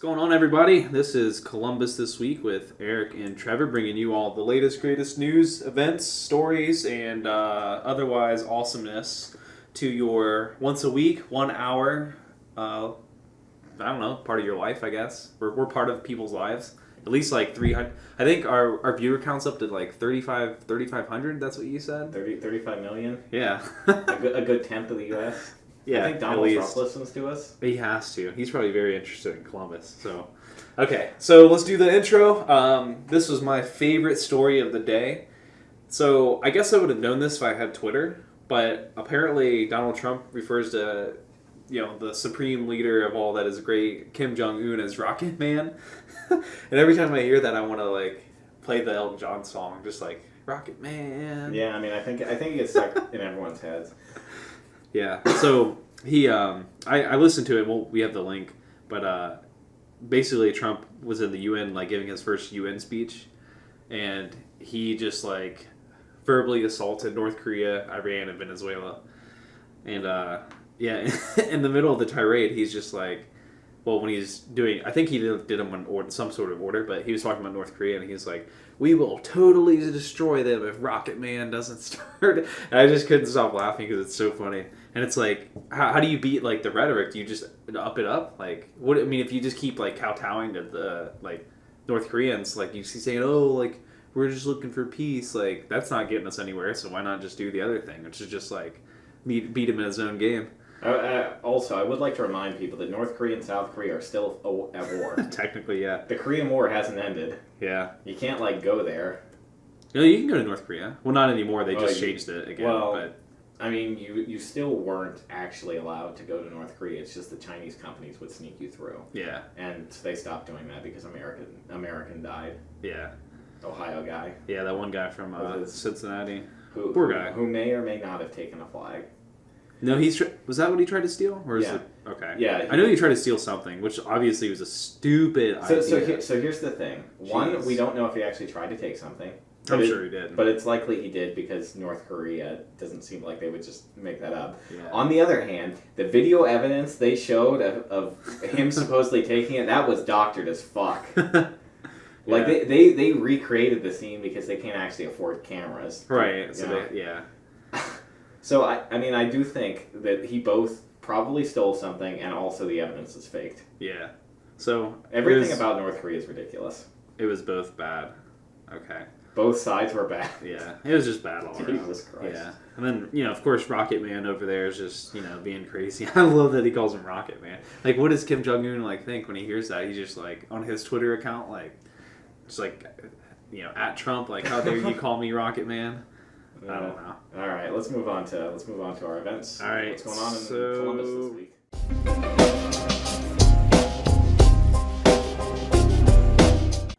going on, everybody? This is Columbus This Week with Eric and Trevor, bringing you all the latest, greatest news, events, stories, and otherwise awesomeness to your once a week, 1 hour, I don't know, part of your life, I guess. We're part of people's lives. At least like 300. I think our viewer count's up to like 3,500. That's what you said? 35 million? Yeah. a good tenth of the U.S.? Yeah, I think Donald Trump listens to us. He has to. He's probably very interested in Columbus. So, okay. So let's do the intro. This was my favorite story of the day. So I guess I would have known this if I had Twitter, but apparently Donald Trump refers to, the supreme leader of all that is great, Kim Jong-un, as Rocket Man. And every time I hear that, I want to play the Elton John song, just like Rocket Man. Yeah, I mean, I think it gets stuck in everyone's heads. Yeah, so he, I listened to it. Well, we have the link, but basically Trump was in the UN, giving his first UN speech, and he just verbally assaulted North Korea, Iran, and Venezuela, and in the middle of the tirade, he's just when he's doing, I think he did them in some sort of order, but he was talking about North Korea, and he's like, we will totally destroy them if Rocket Man doesn't start. And I just couldn't stop laughing because it's so funny. And it's how do you beat the rhetoric? Do you just up it up? If you just keep kowtowing to the North Koreans, you see saying, we're just looking for peace, that's not getting us anywhere. So why not just do the other thing, which is just beat him in his own game. Also, I would like to remind people that North Korea and South Korea are still at war. Technically, yeah. The Korean War hasn't ended. Yeah. You can't go there. No, you can go to North Korea. Well, not anymore. They just changed it again. Well, but I mean, you still weren't actually allowed to go to North Korea. It's just the Chinese companies would sneak you through. Yeah. And they stopped doing that because American died. Yeah. Ohio guy. Yeah, that one guy from Cincinnati. Poor guy. Who may or may not have taken a flag. No, was that what he tried to steal? Or is yeah. it okay? Yeah. I know he tried to steal something, which obviously was a stupid idea. So here's the thing. Jeez. One, we don't know if he actually tried to take something. I'm sure he did. But it's likely he did because North Korea doesn't seem like they would just make that up. Yeah. On the other hand, the video evidence they showed of him supposedly taking it, that was doctored as fuck. They recreated the scene because they can't actually afford cameras. Right. So yeah. So, I do think that he both probably stole something and also the evidence is faked. Yeah. So everything about North Korea is ridiculous. It was both bad. Okay. Both sides were bad. Yeah. It was just bad all around. Jesus Christ. Yeah. And then, of course, Rocket Man over there is just, being crazy. I love that he calls him Rocket Man. What does Kim Jong-un, think when he hears that? He's just, on his Twitter account, just at Trump, how dare you call me Rocket Man? I don't know. All right, let's move on to our events. All right, what's going on in Columbus this week?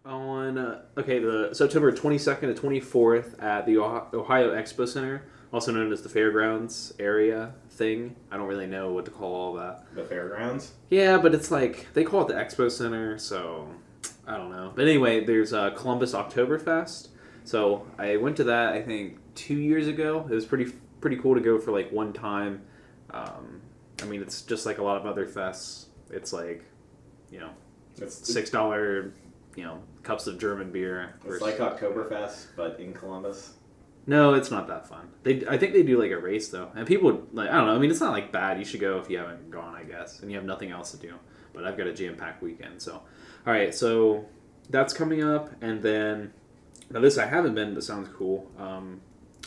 On the September 22nd to 24th at the Ohio Expo Center, also known as the Fairgrounds area thing. I don't really know what to call all that. The Fairgrounds? Yeah, but it's they call it the Expo Center, so I don't know. But anyway, there's Columbus Oktoberfest. So I went to that, I think, 2 years ago. It was pretty cool to go for one time. It's just like a lot of other fests. It's it's $6, cups of German beer. It's like Oktoberfest, but in Columbus. No, it's not that fun. I think they do a race though, and people I don't know. It's not bad. You should go if you haven't gone, I guess, and you have nothing else to do. But I've got a jam-packed weekend, so all right. So that's coming up, and then. Now this I haven't been, but sounds cool.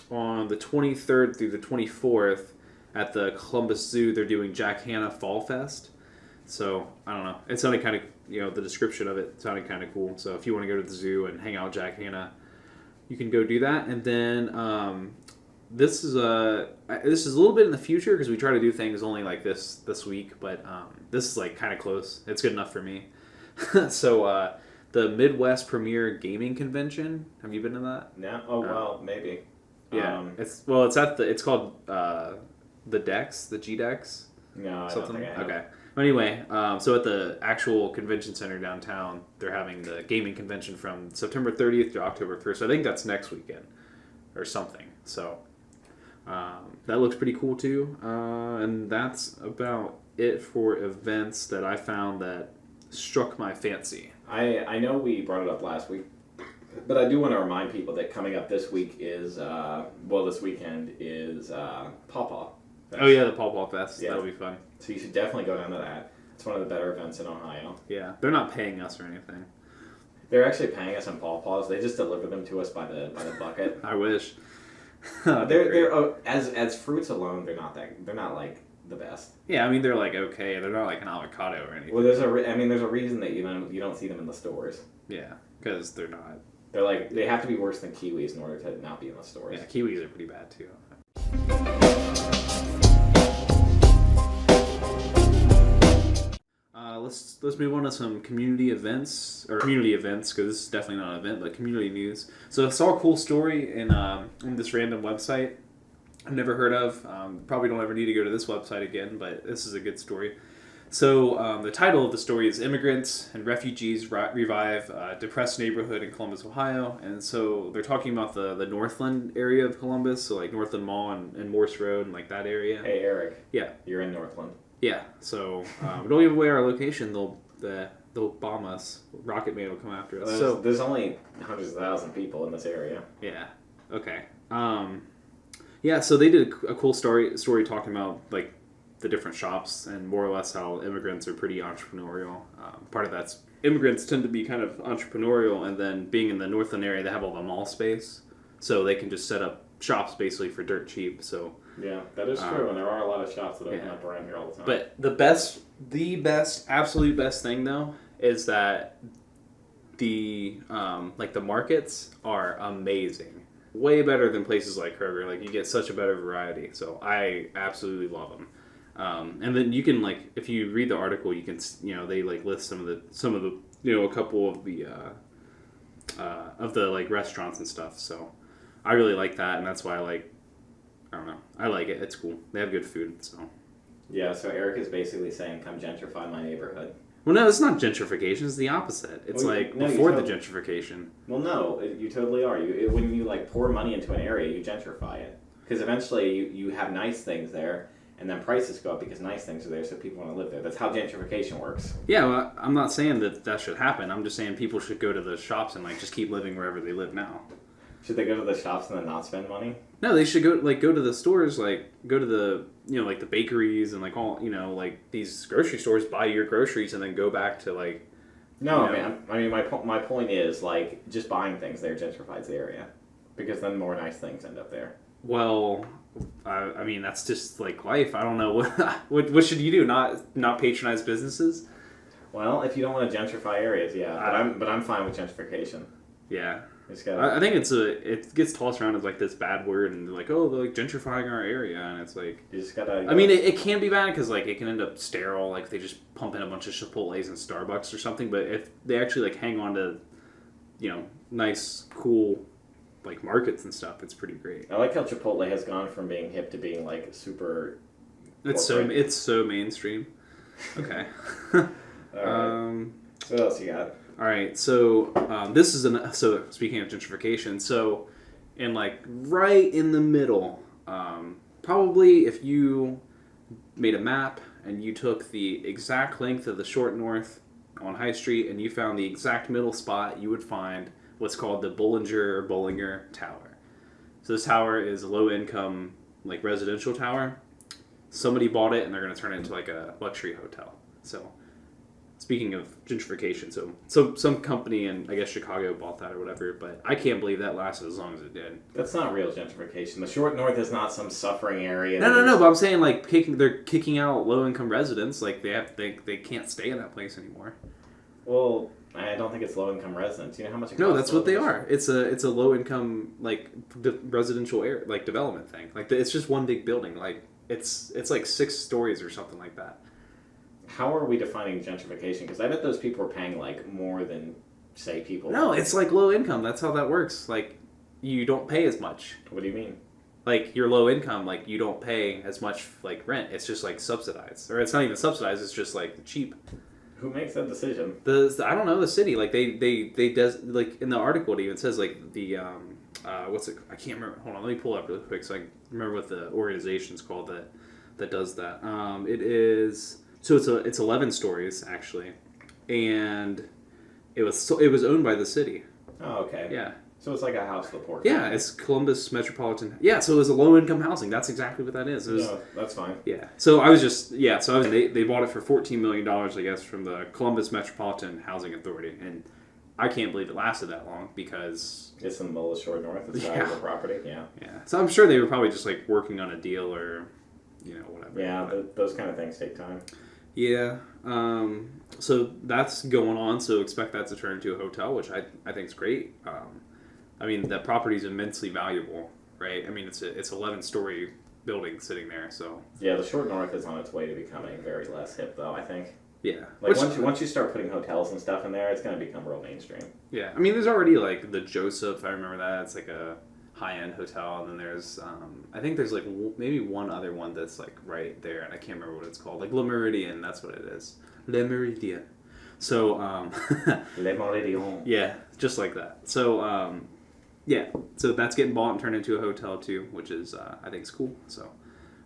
On the 23rd through the 24th at the Columbus Zoo, they're doing Jack Hanna Fall Fest. So, I don't know. It sounded kind of, the description of it sounded kind of cool. So if you want to go to the zoo and hang out with Jack Hanna, you can go do that. And then this is a little bit in the future because we try to do things only this week. But this is kind of close. It's good enough for me. So, the Midwest Premier Gaming Convention. Have you been to that? No. Oh well, maybe. Yeah. It's called the Dex, the G Dex. No, I don't think I have. Okay. Anyway, so at the actual convention center downtown, they're having the gaming convention from September 30th to October 1st. So I think that's next weekend or something. So that looks pretty cool too. And that's about it for events that I found that struck my fancy. I know we brought it up last week, but I do want to remind people that coming up this week is, this weekend is Pawpaw Fest. Oh yeah, the Powell Fest. Yeah. That'll be fun. So you should definitely go down to that. It's one of the better events in Ohio. Yeah, they're not paying us or anything. They're actually paying us in pawpaws. They just deliver them to us by the bucket. I wish. They're as fruits alone, they're not like the best. Yeah, I mean they're like okay. They're not like an avocado or anything. Well, there's a reason that you don't see them in the stores. Yeah, because they're not. They have to be worse than kiwis in order to not be in the stores. Yeah, kiwis are pretty bad too. Let's move on to some community events because this is definitely not an event, but community news. So I saw a cool story in this random website I've never heard of. Probably don't ever need to go to this website again, but this is a good story. So the title of the story is "Immigrants and Refugees Revive Depressed Neighborhood in Columbus, Ohio." And so they're talking about the Northland area of Columbus, so like Northland Mall and Morse Road and like that area. Hey Eric. Yeah. You're in Northland. Yeah, so we don't give away our location. They'll bomb us. Rocket Man will come after us. So there's only hundreds of thousands of people in this area. Yeah. Okay. Yeah. So they did a cool story talking about like the different shops and more or less how immigrants are pretty entrepreneurial. Part of that's immigrants tend to be kind of entrepreneurial, and then being in the Northland area, they have all the mall space, so they can just set up shops basically for dirt cheap. So. Yeah, that is true, and there are a lot of shops that open up around here all the time. But the absolute best thing though is that the the markets are amazing, way better than places like Kroger. Like you get such a better variety, so I absolutely love them. And then you can if you read the article, you can they list some of the a couple of the restaurants and stuff. So I really like that, and that's why I don't know. I like it. It's cool. They have good food, so. Yeah, so Eric is basically saying, come gentrify my neighborhood. Well, no, it's not gentrification. It's the opposite. It's before the gentrification. Well, no, you totally are. When you pour money into an area, you gentrify it. Because eventually you have nice things there, and then prices go up because nice things are there, so people want to live there. That's how gentrification works. Yeah, well, I'm not saying that should happen. I'm just saying people should go to the shops and just keep living wherever they live now. Should they go to the shops and then not spend money? No, they should go to the stores, go to the the bakeries and all these grocery stores, buy your groceries and then go back to No, man. I mean, my point is just buying things there gentrifies the area, because then more nice things end up there. Well, I mean that's just life. I don't know what should you do? Not patronize businesses? Well, if you don't want to gentrify areas, yeah. But I'm fine with gentrification. Yeah. I think it gets tossed around as this bad word, and they're they're gentrifying our area, and it's you just gotta. I mean, it can be bad because it can end up sterile, if they just pump in a bunch of Chipotle's and Starbucks or something. But if they actually hang on to, nice, cool, markets and stuff, it's pretty great. I like how Chipotle has gone from being hip to being super. It's so mainstream. Okay. All right. So what else you got? All right, so this is so speaking of gentrification, so in right in the middle, probably if you made a map and you took the exact length of the short north on High Street and you found the exact middle spot, you would find what's called the Bollinger Tower. So this tower is a low income residential tower. Somebody bought it and they're going to turn it into a luxury hotel. So. Speaking of gentrification, so some company in I guess Chicago bought that or whatever, but I can't believe that lasted as long as it did. That's not real gentrification. The short north is not some suffering area. No. But I'm saying they're kicking out low income residents. They can't stay in that place anymore. Well, I don't think it's low income residents. You know how much it costs? No, that's what they are. It's a low income residential area development thing. It's just one big building. It's 6 stories or something like that. How are we defining gentrification? Because I bet those people are paying more than say people. No, it's low income. That's how that works. You don't pay as much. What do you mean? You're low income. You don't pay as much rent. It's just subsidized, or it's not even subsidized. It's just cheap. Who makes that decision? I don't know, the city. They does in the article it even says the what's it? I can't remember. Hold on, let me pull it up really quick so I can remember what the organization's called that does that. It is. So it's 11 stories actually, and it was owned by the city. Oh, okay. Yeah. So it's like a house of the port. Yeah, it's Columbus Metropolitan. Yeah, so it was a low-income housing. That's exactly what that is. It was, No, that's fine. yeah. So I was just, yeah, so they bought it for $14 million, I guess, from the Columbus Metropolitan Housing Authority. And I can't believe it lasted that long because... It's in the middle of the shore north. It's valuable property. Yeah. Yeah. So I'm sure they were probably just, like, working on a deal or, whatever. Yeah, those kind of things take time. Yeah. So that's going on. So expect that to turn into a hotel, which I think is great. I mean, that property is immensely valuable, right? I mean, it's 11-story building sitting there, so... Yeah, the short north is on its way to becoming very less hip, though, I think. Yeah. Like, once you start putting hotels and stuff in there, it's going to become real mainstream. Yeah. I mean, there's already, like, the Joseph, I remember that. It's, like, a high-end hotel, and then there's, I think there's, like, maybe one other one that's, like, right there, and I can't remember what it's called. Like, Le Méridien, that's what it is. Le Méridien. So, Le Méridien. Yeah, just like that. So, yeah, so that's getting bought and turned into a hotel too, which is I think is cool. So,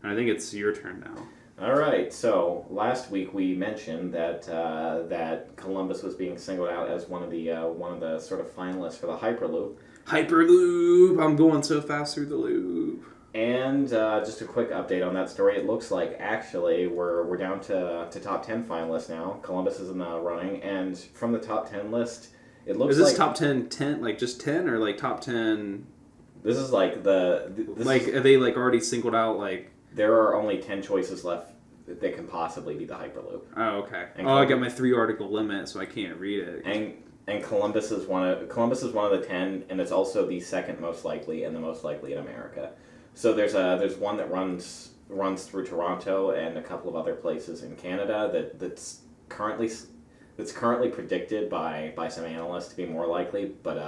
and I think it's your turn now. All right. So last week we mentioned that that Columbus was being singled out as one of the sort of finalists for the Hyperloop. Hyperloop! I'm going so fast through the loop. And just a quick update on that story. It looks like actually we're down to top 10 finalists now. Columbus is in the running, and from the top 10 list. It looks is this like, top 10, like just 10, or like top 10? This is like are they like already singled out like? There are only 10 choices left that can possibly be the Hyperloop. Oh, okay. I got my 3-article limit, so I can't read it. And Columbus is one of the 10, and it's also the second most likely and the most likely in America. So there's one that runs through Toronto and a couple of other places in Canada that's currently predicted by some analysts to be more likely, but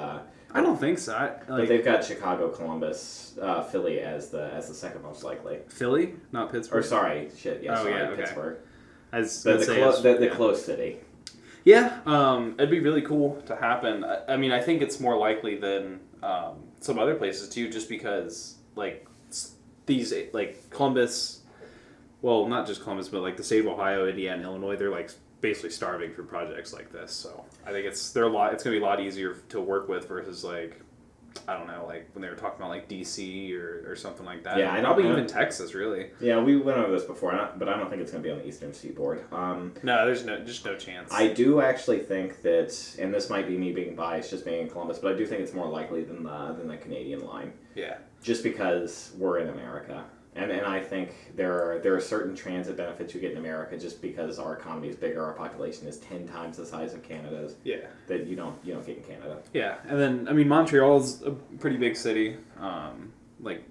I don't think so. But they've got Chicago, Columbus, Philly as the second most likely. Philly, not Pittsburgh. Or sorry, shit. Yeah, okay. Pittsburgh. The close city. Yeah, it'd be really cool to happen. I mean, I think it's more likely than some other places too, just because like these like Columbus, well, not just Columbus, but like the state of Ohio, Indiana, and Illinois, they're like basically starving for projects like this. So I think it's going to be a lot easier to work with versus like, I don't know, like when they were talking about like DC or something like that. Yeah, probably even Texas, really. Yeah, we went over this before, but I don't think it's going to be on the Eastern Seaboard. No, there's no chance. I do actually think that, and this might be me being biased, just being in Columbus, but I do think it's more likely than the Canadian line. Yeah. Just because we're in America. And I think there are certain transit benefits you get in America just because our economy is bigger, our population is 10 times the size of Canada's. Yeah. That you don't get in Canada. Yeah, and then I mean Montreal's a pretty big city, like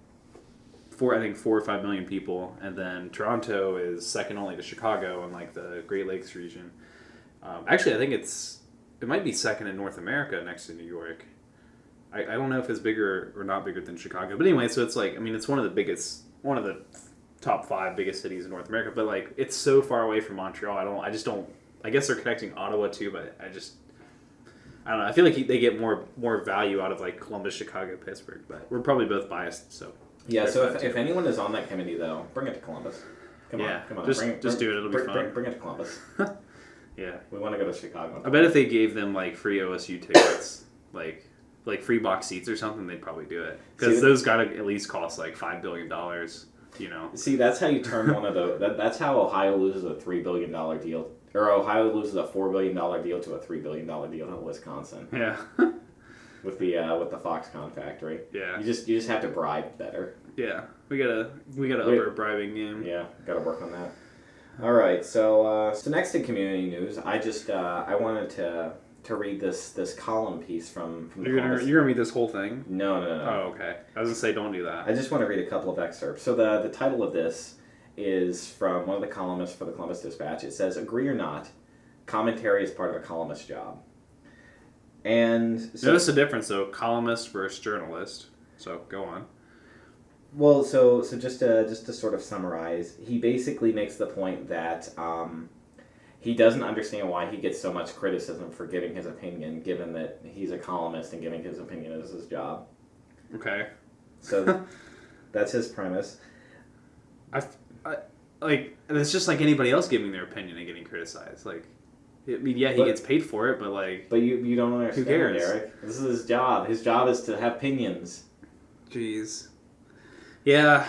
4 or 5 million people, and then Toronto is second only to Chicago in like the Great Lakes region. Actually, I think it might be second in North America next to New York. I don't know if it's bigger or not bigger than Chicago, but anyway, so it's like it's one of the top 5 biggest cities in North America, but like it's so far away from Montreal. I guess they're connecting Ottawa too, but I don't know. I feel like they get more value out of like Columbus, Chicago, Pittsburgh, but we're probably both biased. So yeah. So if anyone is on that committee though, bring it to Columbus. Come on. Just do it. It'll be fun. Bring it to Columbus. Yeah. We want to go to Chicago. I bet if they gave them like free OSU tickets, like free box seats or something, they'd probably do it because those gotta at least cost like $5 billion. See, that's how you turn one of those. That's how Ohio loses a $3 billion deal, or Ohio loses a $4 billion deal to a $3 billion deal to Wisconsin. Yeah. with the Foxconn factory. Yeah. You just have to bribe better. Yeah. We gotta up our bribing game. Yeah, gotta work on that. All right. So next in community news, I wanted to read this column piece from You're gonna read this whole thing? No. Oh, okay. I was gonna say don't do that. I just want to read a couple of excerpts. So the title of this is from one of the columnists for the Columbus Dispatch. It says, "Agree or not, commentary is part of a columnist's job." And so, notice the difference though, columnist versus journalist. So go on. Well, so just to sort of summarize, he basically makes the point that he doesn't understand why he gets so much criticism for giving his opinion, given that he's a columnist and giving his opinion is his job. Okay. So that's his premise. I like, it's just like anybody else giving their opinion and getting criticized. Like, I mean, yeah, he gets paid for it, but like... But you don't understand, who cares? Eric. This is his job. His job is to have opinions. Jeez. Yeah,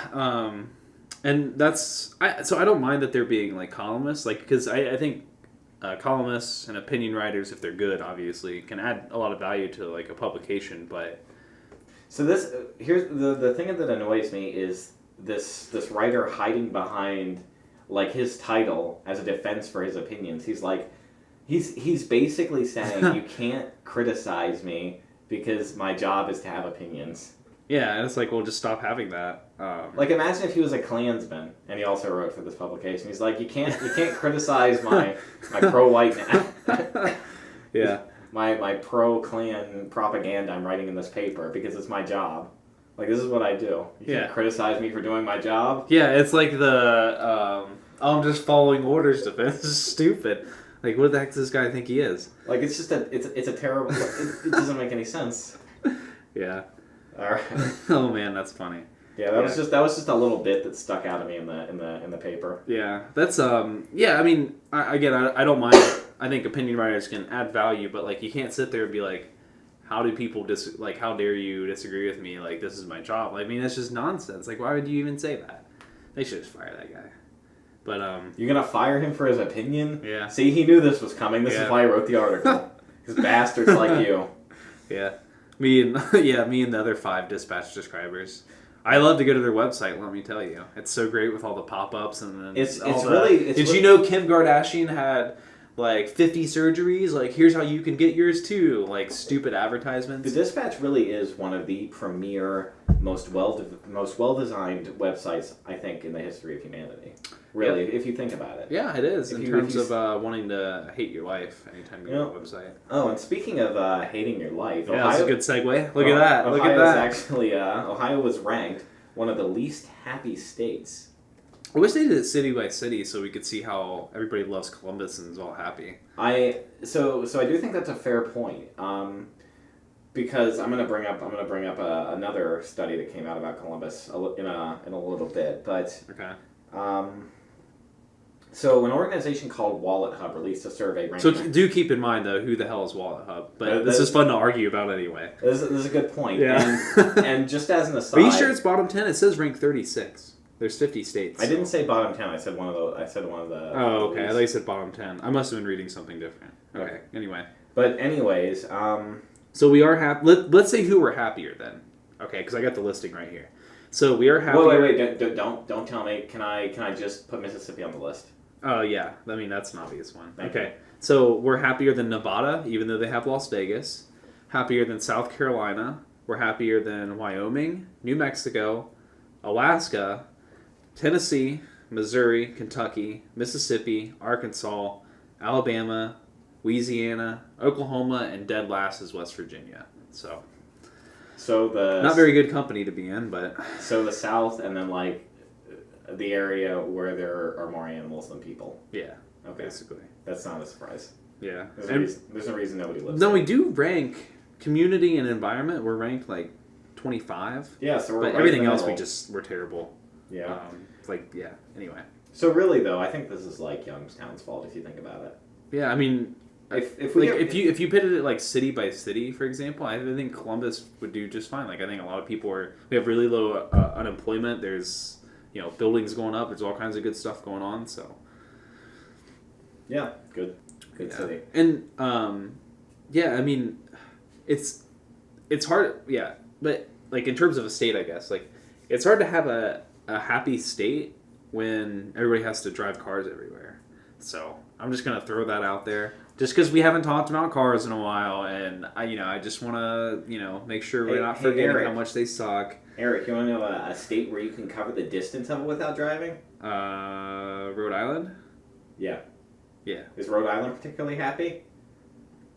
and that's... So I don't mind that they're being, like, columnists, like, because I think columnists and opinion writers, if they're good, obviously, can add a lot of value to, like, a publication, but... So this... Here's the thing that annoys me is this writer hiding behind, like, his title as a defense for his opinions. He's like... He's basically saying, you can't criticize me because my job is to have opinions. Yeah, and it's like, well, just stop having that. Like, imagine if he was a Klansman and he also wrote for this publication. He's like, you can't criticize my pro-white yeah, my pro-Klan propaganda I'm writing in this paper because it's my job. Like, this is what I do. You can't criticize me for doing my job. Yeah, it's like the I'm just following orders defense. This is stupid. Like, what the heck does this guy think he is? Like, it's just it's a terrible... it doesn't make any sense. Yeah. All right. Oh man, that's funny. Yeah, that was just a little bit that stuck out of me in the paper. Yeah, that's yeah. I mean, I don't mind. I think opinion writers can add value, but like, you can't sit there and be like, how do people how dare you disagree with me? Like, this is my job. I mean, that's just nonsense. Like, why would you even say that? They should just fire that guy. But you're gonna fire him for his opinion? Yeah. See, he knew this was coming. This is why I wrote the article. Because bastards like you. Yeah. Me and the other 5 dispatch describers. I love to go to their website, let me tell you. It's so great with all the pop-ups and then Did you know Kim Kardashian had like 50 surgeries? Like, here's how you can get yours too. Like, stupid advertisements. The Dispatch really is one of the premier, most well-designed websites, I think, in the history of humanity. Really, if you think about it. Yeah, it is. In terms of wanting to hate your life anytime you go to a website. Oh, and speaking of hating your life, yeah, that's a good segue. Look at that. Look at that. Actually, Ohio was ranked one of the least happy states. I wish they did it city by city so we could see how everybody loves Columbus and is all happy. So I do think that's a fair point. Because I'm gonna bring up another study that came out about Columbus in a little bit, but okay. So an organization called Wallet Hub released a survey ranking... So do keep in mind, though, who the hell is Wallet Hub? But this is fun to argue about anyway. This is a good point. Yeah. And just as an aside... Are you sure it's bottom 10? It says rank 36. There's 50 states. I didn't say bottom 10. I said one of the... Oh, okay. I thought you said bottom 10. I must have been reading something different. Okay. Anyway. But anyways... So we are happy... Let's say who we're happier then. Okay, because I got the listing right here. So we are happier... Wait. Don't tell me. Can I just put Mississippi on the list? Oh, yeah. I mean, that's an obvious one. Okay. So we're happier than Nevada, even though they have Las Vegas. Happier than South Carolina. We're happier than Wyoming, New Mexico, Alaska, Tennessee, Missouri, Kentucky, Mississippi, Arkansas, Alabama, Louisiana, Oklahoma, and dead last is West Virginia. So not very good company to be in, but... So the South and then, like, the area where there are more animals than people. Yeah, okay. Basically. That's not a surprise. Yeah. There's no reason nobody lives there. No, we do rank community and environment. We're ranked like 25. Yeah, so we're but everything else we're terrible. Yeah. Anyway. So really though, I think this is like Youngstown's fault if you think about it. Yeah, I mean, if you pitted it like city by city, for example, I think Columbus would do just fine. Like, I think a lot of people we have really low unemployment. There's buildings going up. There's all kinds of good stuff going on. So, yeah, good city. And I mean, it's hard. Yeah, but like in terms of a state, I guess like it's hard to have a happy state when everybody has to drive cars everywhere. So I'm just gonna throw that out there. Just because we haven't talked about cars in a while, and I just want to make sure we're not forgetting Eric, how much they suck. Eric, you want to know a state where you can cover the distance of it without driving? Rhode Island? Yeah. Yeah. Is Rhode Island particularly happy?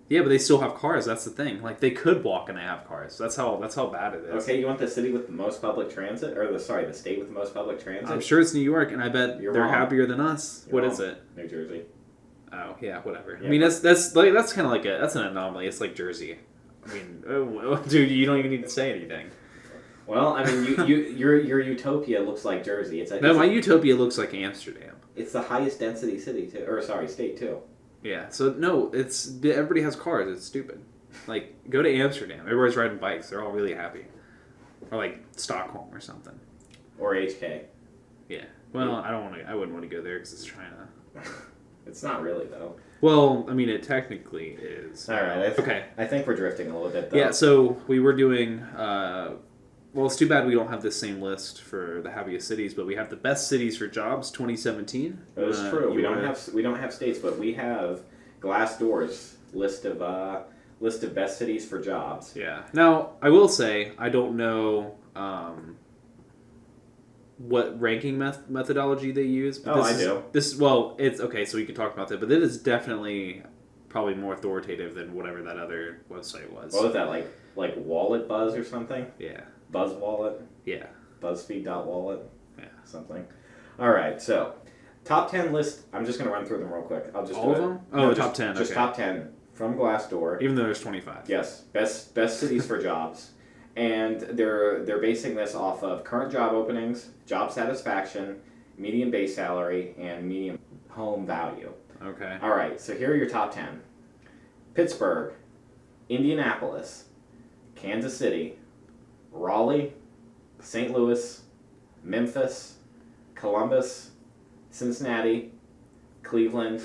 Yeah, but they still have cars. That's the thing. Like, they could walk and they have cars. That's how bad it is. Okay, you want the city with the most public transit, or the state with the most public transit? I'm sure it's New York, and I bet they're happier than us. What is it? New Jersey. Oh yeah, whatever. Yeah. I mean, that's kind of like that's an anomaly. It's like Jersey. I mean, dude, you don't even need to say anything. Well, I mean, your utopia looks like Jersey. My utopia looks like Amsterdam. It's the highest density city too, or state too. Yeah. So no, everybody has cars. It's stupid. Like go to Amsterdam. Everybody's riding bikes. They're all really happy. Or like Stockholm or something. Or HK. Yeah. Well, I wouldn't want to go there because it's China. It's not really though. Well, I mean, it technically is. All right. Okay. I think we're drifting a little bit though. Yeah. So we were doing. Well, it's too bad we don't have this same list for the happiest cities, but we have the best cities for jobs 2017. That is true. We don't have states, but we have Glassdoor's list of best cities for jobs. Yeah. Now I will say I don't know what ranking methodology they use. But I do. It's okay. So we could talk about that, but it is definitely probably more authoritative than whatever that other website was. What was that like Wallet Buzz or something? Yeah. Buzz Wallet? Yeah. BuzzFeed.wallet? Yeah. Something. Alright, so top 10 list. I'm just going to run through them real quick. I'll just all do of it. them? Oh, No, top 10. Just okay. top 10 from Glassdoor. Even though there's 25. Yes. Best cities for jobs. And they're basing this off of current job openings, job satisfaction, median base salary, and median home value. Okay. Alright, so here are your top 10. Pittsburgh, Indianapolis, Kansas City, Raleigh, St. Louis, Memphis, Columbus, Cincinnati, Cleveland,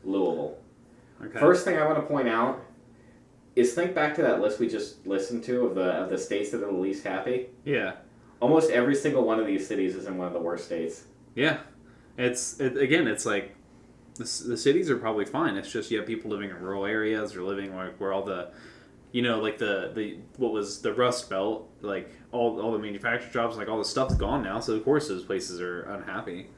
Louisville. Okay. First thing I want to point out is think back to that list we just listened to of the states that are the least happy. Yeah. Almost every single one of these cities is in one of the worst states. Yeah. It's like the cities are probably fine. It's just you have people living in rural areas or living like where all the like the what was the Rust Belt, like all the manufacturing jobs, like all the stuff's gone now. So of course those places are unhappy.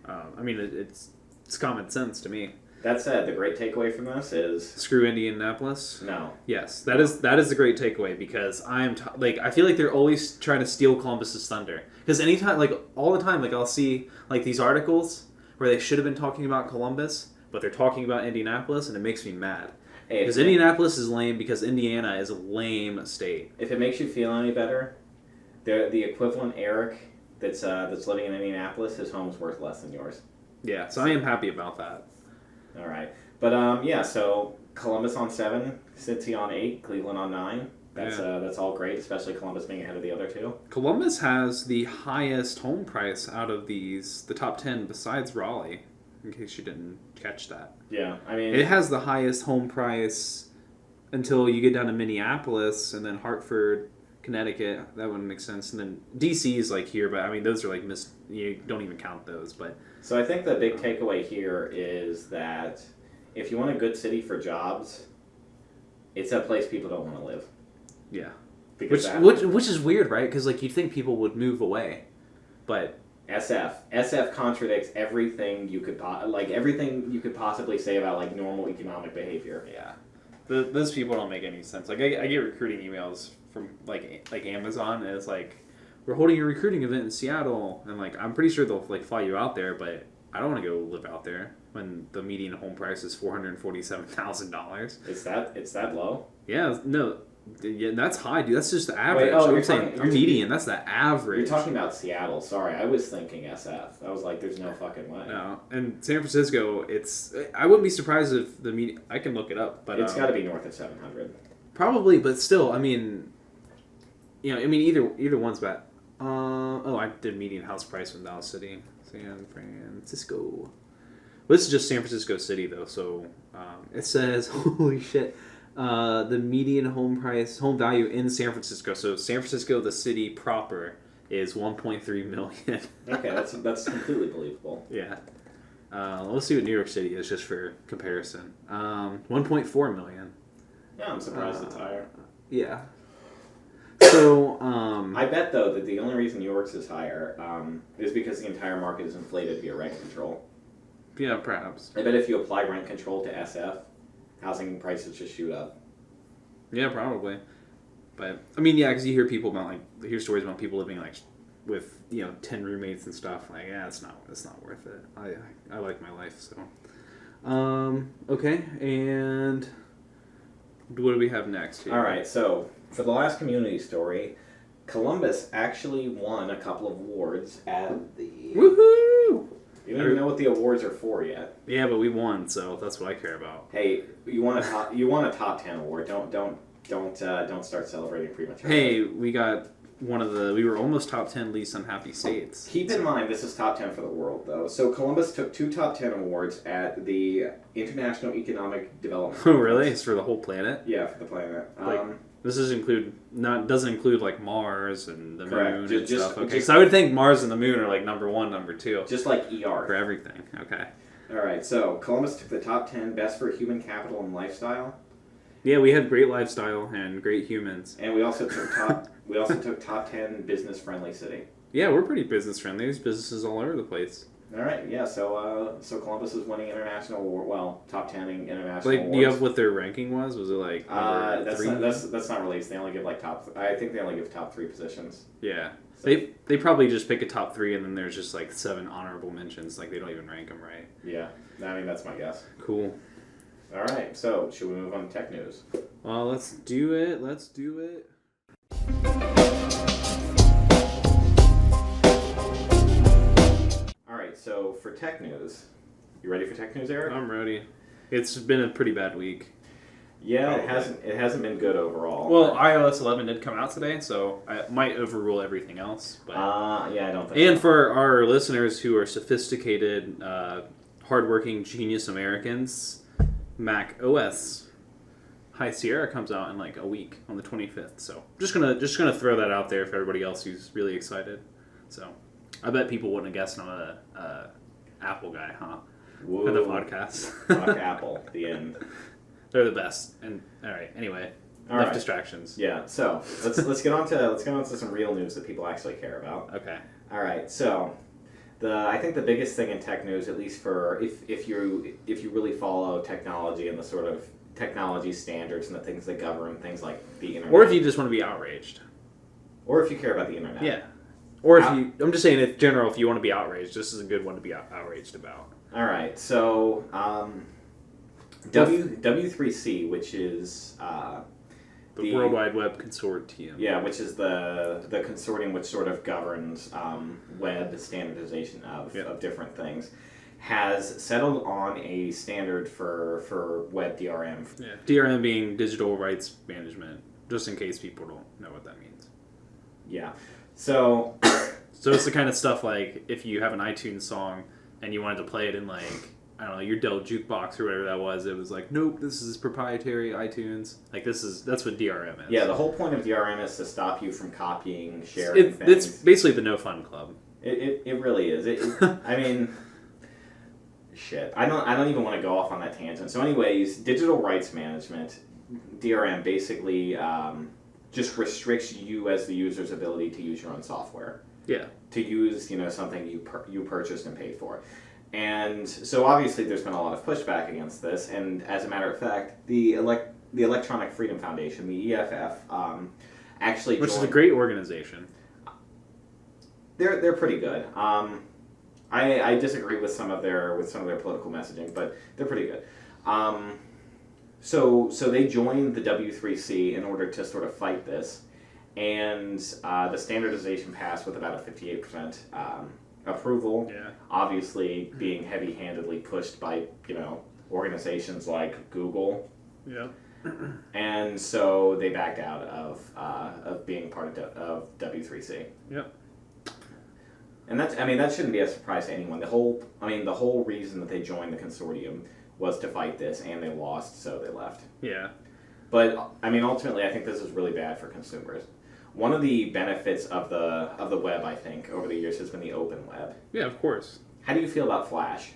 I mean it's common sense to me. That said, the great takeaway from this is screw Indianapolis. No. Yes, that is the great takeaway because I feel like they're always trying to steal Columbus's thunder. Because anytime, like all the time, like I'll see like these articles where they should have been talking about Columbus, but they're talking about Indianapolis, and it makes me mad. Because Indianapolis is lame because Indiana is a lame state. If it makes you feel any better, the equivalent Eric that's living in Indianapolis, his home's worth less than yours. Yeah, so I am happy about that. All right, but yeah, so Columbus on 7, Cincy on 8, Cleveland on 9. That's all great, especially Columbus being ahead of the other two. Columbus has the highest home price out of the top 10 besides Raleigh. In case you didn't catch that. Yeah, I mean it has the highest home price until you get down to Minneapolis and then Hartford, Connecticut. That wouldn't make sense. And then DC is like here, but I mean those are like you don't even count those. But so I think the big takeaway here is that if you want a good city for jobs, it's a place people don't want to live. Yeah, because which is weird, right? Because like you'd think people would move away, but SF contradicts everything you could possibly say about like normal economic behavior. Yeah, those people don't make any sense. Like I get recruiting emails from like Amazon, and it's like we're holding a recruiting event in Seattle, and like I'm pretty sure they'll like fly you out there, but I don't want to go live out there when the median home price is $447,000. It's that low? Yeah, no. Yeah, that's high, dude. That's just the average. Wait, I'm saying median. That's the average. You're talking about Seattle. Sorry, I was thinking SF. I was like, "There's no fucking way." No, and San Francisco. I wouldn't be surprised if the median. I can look it up, but it's got to be north of 700. Probably, but still, I mean, either one's bad. I did median house price in Dallas City, San Francisco. Well, this is just San Francisco City though, so it says, holy shit. The median home value in San Francisco. So San Francisco, the city proper, is $1.3 million. Okay, that's completely believable. Yeah. Let's see what New York City is, just for comparison. $1.4 million. Yeah, I'm surprised it's higher. Yeah. So I bet though that the only reason New York's is higher is because the entire market is inflated via rent control. Yeah, perhaps. I bet if you apply rent control to SF, housing prices just shoot up. Yeah, probably. But I mean, yeah, because you hear people about hear stories about people living like with 10 roommates and stuff. Like, yeah, it's not worth it. I like my life, so. Okay, and what do we have next here? All right, so for the last community story, Columbus actually won a couple of awards at the. Woohoo! You don't even know what the awards are for yet. Yeah, but we won, so that's what I care about. Hey, you want a top 10 award. Don't start celebrating prematurely. Hey, we got we were almost top 10 least unhappy states. Keep in mind, this is top 10 for the world, though. So Columbus took 2 top 10 awards at the International Economic Development. Oh, really? It's for the whole planet? Yeah, for the planet. This doesn't include like Mars and the moon and stuff. Okay, just, so I would think Mars and the moon are like number 1, number 2. Just like ER. For everything. Okay. All right, so Columbus took the top 10 best for human capital and lifestyle. Yeah, we had great lifestyle and great humans. And we also took top 10 business friendly city. Yeah, we're pretty business friendly. There's businesses all over the place. All right, yeah. So Columbus is winning international award. Well, top 10 international awards. Do you have what their ranking was? Was it like that's 3? That's not released. They only give like I think they only give top 3 positions. Yeah. So. They probably just pick a top 3 and then there's just like 7 honorable mentions. Like they don't even rank them right. Yeah, I mean that's my guess. Cool. All right, so should we move on to tech news? Well, let's do it. All right, so for tech news, you ready for tech news, Eric? I'm ready. It's been a pretty bad week. Yeah, it hasn't been good overall. Well, iOS 11 did come out today, so I might overrule everything else. But yeah, I don't think. And for our listeners who are sophisticated, hardworking, genius Americans, Mac OS High Sierra comes out in like a week on the 25th. So just gonna throw that out there for everybody else who's really excited. So I bet people wouldn't have guessed I'm a Apple guy, huh? Whoa. For the podcast. Fuck Apple. The end. They're the best. And all right, anyway, enough distractions. Yeah. So let's get on to some real news that people actually care about. Okay. All right. So I think the biggest thing in tech news, at least for if you really follow technology and the sort of technology standards and the things that govern things like the internet, or if you just want to be outraged, or if you care about the internet, yeah, or if I'm just saying in general, if you want to be outraged, this is a good one to be outraged about. All right, so W3C, which is the World Wide Web Consortium. Yeah, which is the consortium which sort of governs web standardization of different things, has settled on a standard for web DRM. Yeah, DRM being digital rights management, just in case people don't know what that means. Yeah, so it's the kind of stuff like if you have an iTunes song and you wanted to play it in like, I don't know, your Dell jukebox or whatever that was, it was like, nope, this is proprietary iTunes. Like that's what DRM is. Yeah, the whole point of DRM is to stop you from copying, sharing things. It's basically the no fun club. It really is. I mean, shit. I don't even want to go off on that tangent. So, anyways, digital rights management, DRM, basically just restricts you as the user's ability to use your own software. Yeah. To use something you purchased and paid for. And so obviously there's been a lot of pushback against this, and as a matter of fact, the Electronic Freedom Foundation, the EFF, actually which is a great organization. They're pretty good. I disagree with some of their political messaging, but they're pretty good. So they joined the W3C in order to sort of fight this, and the standardization passed with about a 58% approval. Yeah. Obviously being heavy-handedly pushed by organizations like Google. Yeah. And so they backed out of being part of W3C. Yep. And that shouldn't be a surprise to anyone. The whole reason that they joined the consortium was to fight this, and they lost, so they left. Yeah. But ultimately, I think this is really bad for consumers. One of the benefits of the web, I think, over the years has been the open web. Yeah, of course. How do you feel about Flash?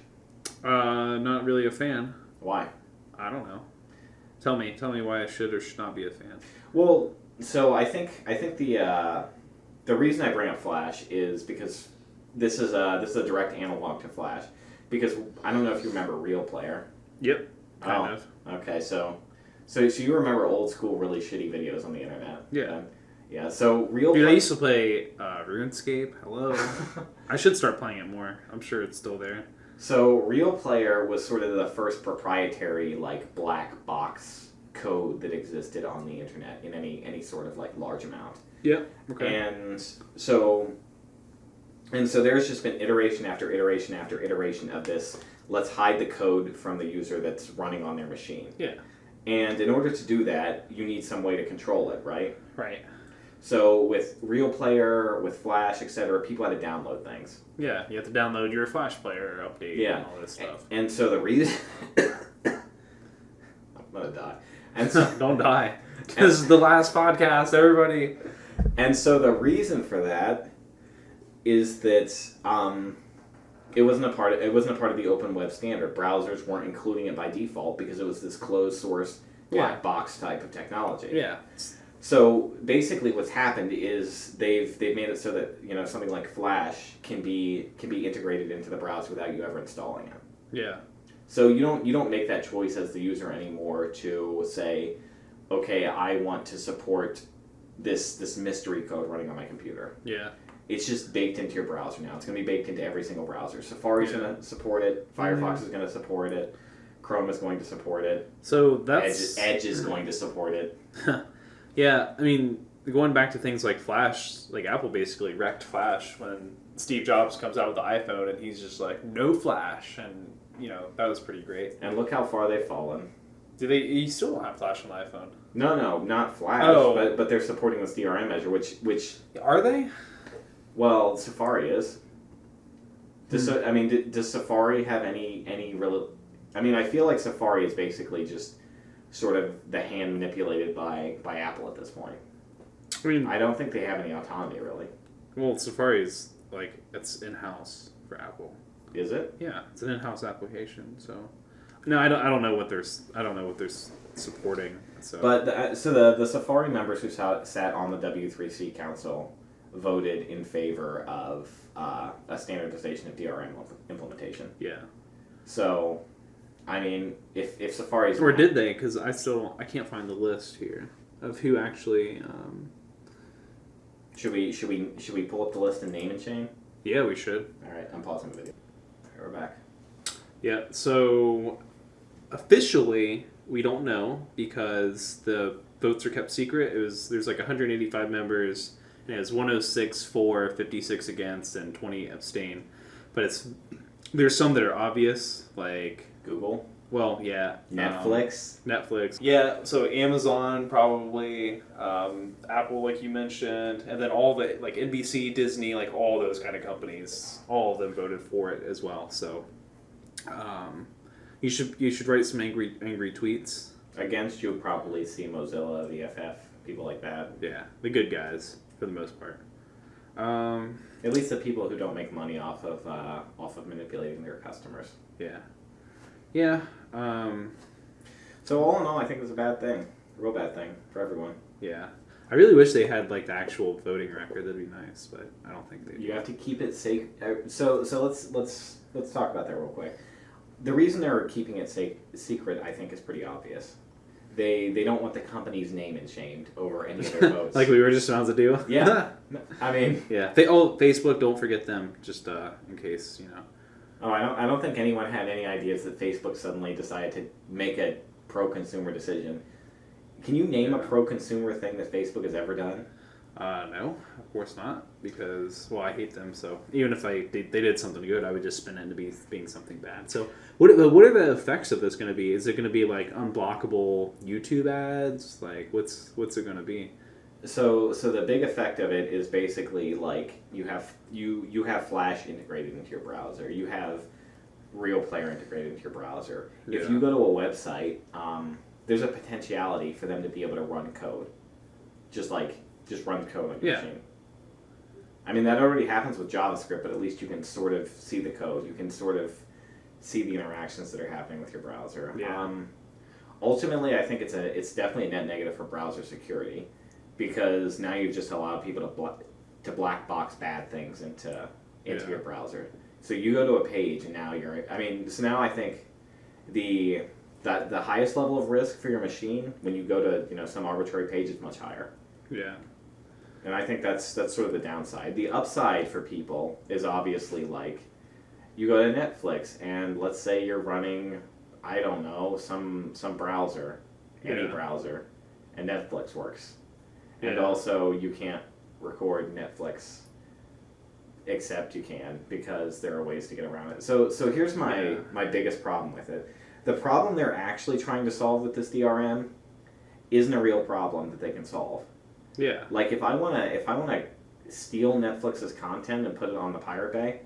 Not really a fan. Why? I don't know. Tell me why I should or should not be a fan. Well, so I think the reason I bring up Flash is because this is a direct analog to Flash. Because I don't know if you remember Real Player. Yep. Kind of. Okay, so you remember old school really shitty videos on the internet. Yeah. Yeah, so Dude, I used to play RuneScape. Hello. I should start playing it more. I'm sure it's still there. So Real Player was sort of the first proprietary like black box code that existed on the internet in any sort of like large amount. Yeah. Okay. And so And so there's just been iteration after iteration after iteration of this. Let's hide the code from the user that's running on their machine. Yeah. And in order to do that, you need some way to control it, right? Right. So with Real Player, with Flash, etc., people had to download things. Yeah, you have to download your Flash Player update and all this stuff. And so the reason... I'm going to die. And so, don't die. This is the last podcast, everybody. And so the reason for that is that it wasn't a part of the open web standard. Browsers weren't including it by default because it was this closed source black box type of technology. Yeah. So basically, what's happened is they've made it so that something like Flash can be integrated into the browser without you ever installing it. Yeah. So you don't make that choice as the user anymore to say, okay, I want to support this mystery code running on my computer. Yeah. It's just baked into your browser now. It's going to be baked into every single browser. Safari's going to support it. Firefox is going to support it. Chrome is going to support it. So that's Edge is going to support it. Yeah, I mean, going back to things like Flash, like Apple basically wrecked Flash when Steve Jobs comes out with the iPhone and he's just like, no Flash, and that was pretty great. And look how far they've fallen. You still don't have Flash on the iPhone? No, not Flash, but they're supporting this DRM measure, which are they? Well, Safari is. Does Safari have any real? I mean, I feel like Safari is basically just sort of the hand manipulated by Apple at this point. I mean, I don't think they have any autonomy, really. Well, Safari is it's in-house for Apple. Is it? Yeah, it's an in-house application. So, no, I don't know what they're supporting. So, but the Safari members who sat on the W3C Council voted in favor of a standardization of DRM implementation. Yeah. So, I mean, if Safari's or did they? Because I can't find the list here of who actually. Should we pull up the list and name and shame? Yeah, we should. All right, I'm pausing the video. Okay, we're back. Yeah. So officially, we don't know because the votes are kept secret. There's 185 members, and it was 106 for, 56 against, and 20 abstain. But there's some that are obvious, like Google. Well, yeah. Netflix. Yeah, so Amazon probably, Apple, like you mentioned, and then all the, like NBC, Disney, like all those kind of companies, all of them voted for it as well. So, you should write some angry tweets. Against, you'll probably see Mozilla, VFF, people like that. Yeah, the good guys for the most part. At least the people who don't make money off of manipulating their customers. Yeah. Yeah. So all in all, I think it was a bad thing, a real bad thing for everyone. Yeah, I really wish they had the actual voting record. That'd be nice, but I don't think they do. You have to keep it safe. So let's talk about that real quick. The reason they're keeping it secret, I think, is pretty obvious. They don't want the company's name and shamed over any of their votes. Like we were just about to do. Yeah, I mean. Yeah. Facebook. Don't forget them. Just in case . Oh, I don't think anyone had any ideas that Facebook suddenly decided to make a pro-consumer decision. Can you name a pro-consumer thing that Facebook has ever done? No, of course not. Because, I hate them. So even if they did something good, I would just spin it into being something bad. So what are the effects of this going to be? Is it going to be unblockable YouTube ads? What's it going to be? So the big effect of it is basically you have Flash integrated into your browser. You have Real Player integrated into your browser. Yeah. If you go to a website, there's a potentiality for them to be able to run code, just run code on your machine. I mean, that already happens with JavaScript, but at least you can sort of see the code. You can sort of see the interactions that are happening with your browser. Yeah. Ultimately, I think it's definitely a net negative for browser security. Because now you've just allowed people to black box bad things into your browser. So you go to a page and now now I think the highest level of risk for your machine when you go to some arbitrary page is much higher. Yeah. And I think that's sort of the downside. The upside for people is obviously you go to Netflix and let's say you're running some browser, any browser, and Netflix works. And also, you can't record Netflix except you can, because there are ways to get around it. So here's my biggest problem with it. The problem they're actually trying to solve with this DRM isn't a real problem that they can solve. Yeah. Like if I wanna steal Netflix's content and put it on the Pirate Bay,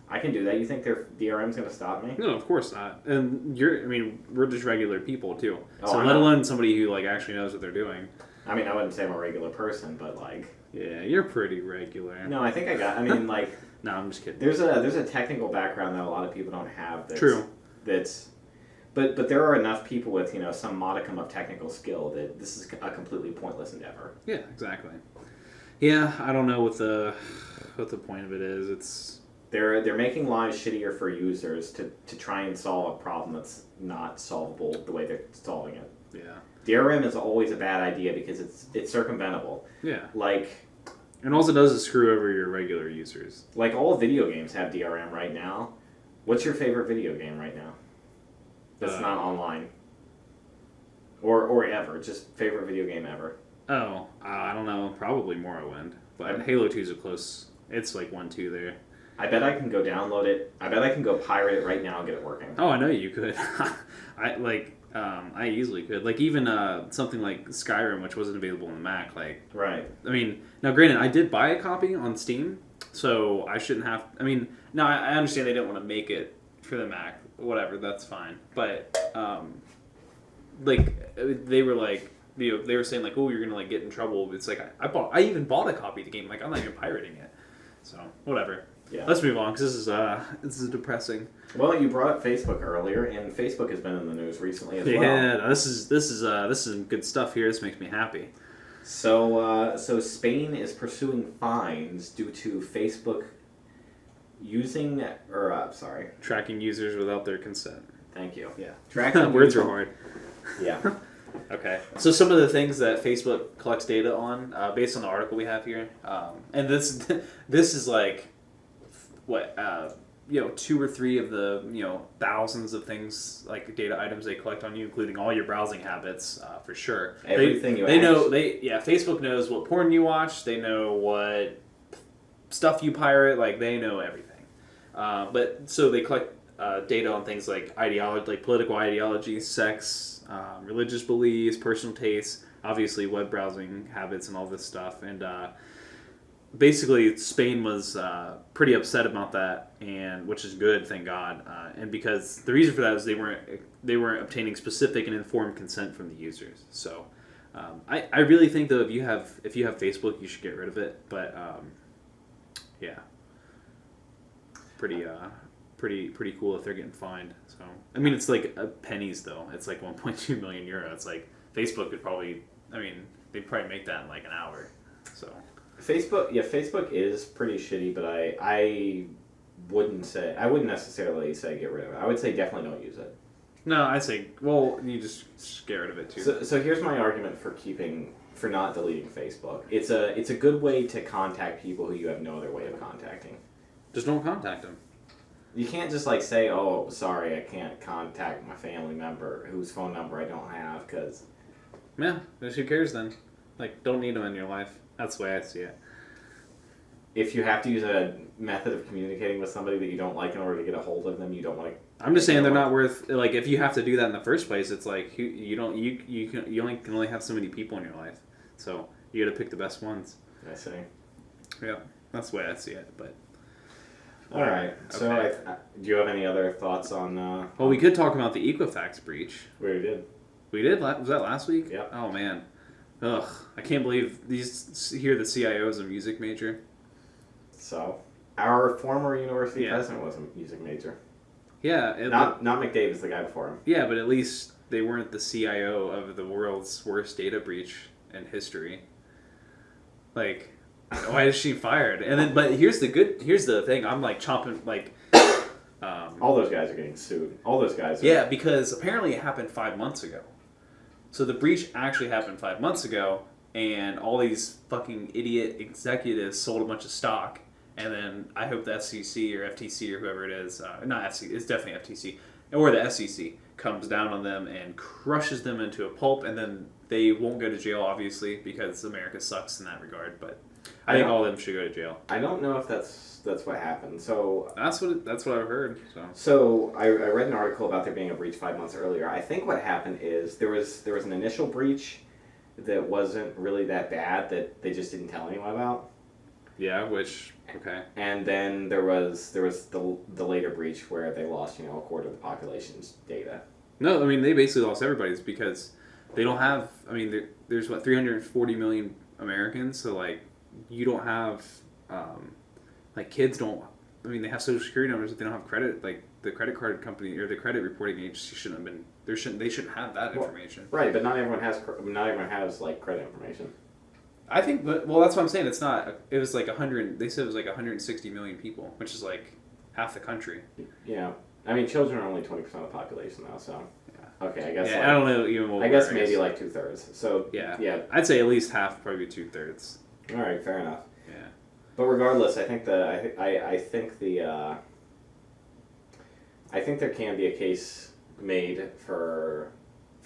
I can do that. You think their DRM's gonna stop me? No, of course not. And we're just regular people too. Oh, so I'm let not. alone somebody who like actually knows what they're doing. I mean, I wouldn't say I'm a regular person, but like. Yeah, you're pretty regular. No, I think I got. I mean, like. No, I'm just kidding. There's a technical background that a lot of people don't have. True. But there are enough people with some modicum of technical skill that this is a completely pointless endeavor. Yeah, exactly. Yeah, I don't know what the point of it is. It's they're making lives shittier for users to try and solve a problem that's not solvable the way they're solving it. Yeah. DRM is always a bad idea because it's circumventable. Yeah. And all it does is screw over your regular users. Like all video games have DRM right now. What's your favorite video game right now? That's not online. Or ever. Just favorite video game ever. Oh, I don't know. Probably Morrowind. But Halo 2 is a close. It's like 1-2 there. I bet I can go download it. I bet I can go pirate it right now and get it working. Oh, I know you could. I easily could. Like even something like Skyrim, which wasn't available on the Mac. Right. I mean, now granted, I did buy a copy on Steam, so I shouldn't have. I mean, now I understand they didn't want to make it for the Mac. Whatever, that's fine. But they were like, they were saying like, oh, you're gonna like get in trouble. It's like I even bought a copy of the game. Like I'm not even pirating it. So whatever. Yeah. Let's move on because this is depressing. Well, you brought up Facebook earlier, and Facebook has been in the news recently as well. Yeah, this is some good stuff here. This makes me happy. So Spain is pursuing fines due to Facebook tracking users without their consent. Thank you. Yeah, tracking words are hard. Yeah. Okay. So some of the things that Facebook collects data on, based on the article we have here, and this is like what 2 or 3 of the thousands of things like data items they collect on you, including all your browsing habits, for sure. Everything Facebook knows what porn you watch. They know what stuff you pirate. Like they know everything. But so they collect data on things like ideology, like political ideology, sex, religious beliefs, personal tastes, obviously web browsing habits, and all this stuff. And basically, Spain was pretty upset about that, and which is good, thank God. And because the reason for that is they weren't obtaining specific and informed consent from the users. So I really think though if you have Facebook, you should get rid of it. But yeah, pretty cool if they're getting fined. So I mean, it's like pennies though. It's like 1.2 million euro. It's like Facebook could probably. I mean, they'd probably make that in like an hour. So. Facebook is pretty shitty, but I wouldn't necessarily say get rid of it. I would say definitely don't use it. No, I say you just get rid of it too. So here's my argument for not deleting Facebook. It's a good way to contact people who you have no other way of contacting. Just don't contact them. You can't just like say, oh, sorry, I can't contact my family member whose phone number I don't have because. Yeah, who cares then? Like, don't need them in your life. That's the way I see it. If you have to use a method of communicating with somebody that you don't like in order to get a hold of them, you don't want to. I'm just saying they're not worth. Like, if you have to do that in the first place, it's like you can only have so many people in your life, so you got to pick the best ones. I see. Yeah, that's the way I see it. But all right. So, okay. Do you have any other thoughts on? Well, we could talk about the Equifax breach. We already did. We did. Was that last week? Yeah. Oh man. Ugh, I can't believe the CIO is a music major. So, our former university president was a music major. Yeah. Not McDavis, the guy before him. Yeah, but at least they weren't the CIO of the world's worst data breach in history. Like, why is she fired? And then, but here's the thing. I'm like chomping like. All those guys are getting sued. All those guys. Yeah, because apparently it happened 5 months ago. So the breach actually happened 5 months ago, and all these fucking idiot executives sold a bunch of stock, and then I hope the SEC or FTC or whoever it is, not SEC, it's definitely FTC, or the SEC comes down on them and crushes them into a pulp, and then they won't go to jail, obviously, because America sucks in that regard, but I think all of them should go to jail. I don't know if that's what happened. So that's what I've heard. So I read an article about there being a breach 5 months earlier. I think what happened is there was an initial breach that wasn't really that bad that they just didn't tell anyone about. Yeah, okay. And then there was the later breach where they lost, a quarter of the population's data. No, I mean they basically lost everybody's because they don't have. I mean, there's 340 million Americans, so like you don't have like kids don't. I mean, they have social security numbers, but they don't have credit. Like the credit card company or the credit reporting agency shouldn't have been. They shouldn't have that information. Right, but not everyone has like credit information. I think, that's what I'm saying. It's not. It was like 100. They said it was like 160 million people, which is like half the country. Yeah, I mean, children are only 20% of the population now, so. Yeah. Okay, I guess. Yeah, I don't know even more. I guess maybe like 2/3. So. Yeah. I'd say at least half, probably 2/3. All right, fair enough. Yeah. But regardless, I think I think there can be a case made for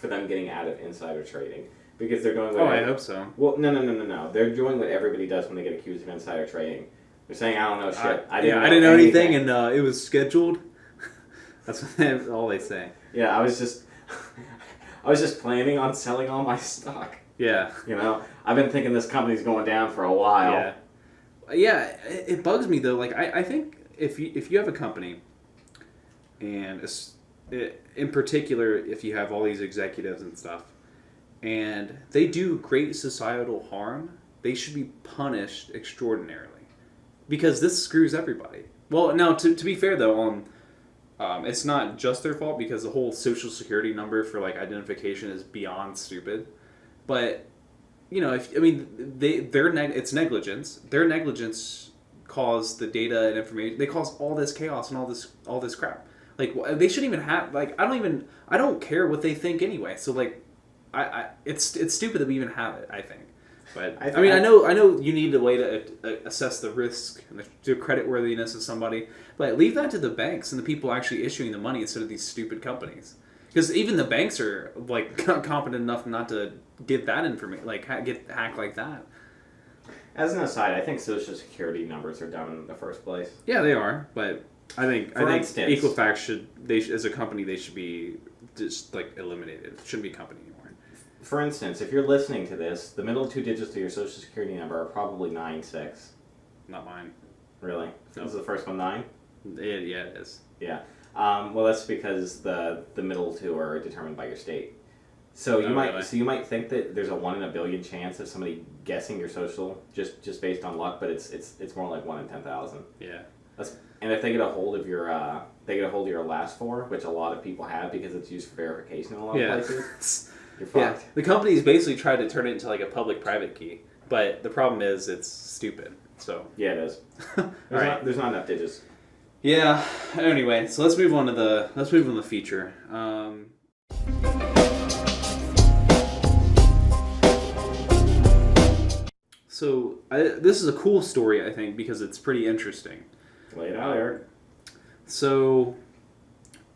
them getting out of insider trading. Because they're doing what... I hope so. Well, no. They're doing what everybody does when they get accused of insider trading. They're saying, I don't know shit. I didn't know anything, and it was scheduled. That's all they say. Yeah, I was just planning on selling all my stock. Yeah. I've been thinking this company's going down for a while. Yeah. Yeah, it bugs me, though. Like, I think if you have a company, and in particular, if you have all these executives and stuff, and they do great societal harm, they should be punished extraordinarily. Because this screws everybody. Well, now, to be fair, though, it's not just their fault, because the whole social security number for, like, identification is beyond stupid. But, it's negligence. Their negligence caused the data and information. They caused all this chaos and all this crap. Like, they shouldn't even have, like, I don't care what they think anyway. So, like, it's stupid that we even have it, I think. But I know you need a way to assess the risk and the creditworthiness of somebody, but leave that to the banks and the people actually issuing the money instead of these stupid companies. Because even the banks are like competent enough not to give that information, like get hacked like that. As an aside, I think Social Security numbers are dumb in the first place. Yeah, they are, but I think Equifax as a company, they should be just like eliminated. It shouldn't be a company anymore. For instance, if you're listening to this, the middle two digits of your Social Security number are probably 96. Not mine. Really? No. Is the first one 9? Yeah, it is. Yeah. Well, that's because the middle two are determined by your state. So you might think that there's a 1 in a billion chance of somebody guessing your social just based on luck, but it's more like 1 in 10,000. Yeah. And if they get a hold of your last 4, which a lot of people have because it's used for verification in a lot of places. You're fucked. Yeah. The company's basically tried to turn it into like a public-private key, but the problem is it's stupid. So yeah, it is. There's not enough digits. Yeah. Anyway, so let's move on to the feature. So this is a cool story, I think, because it's pretty interesting. Lay it out, Eric. So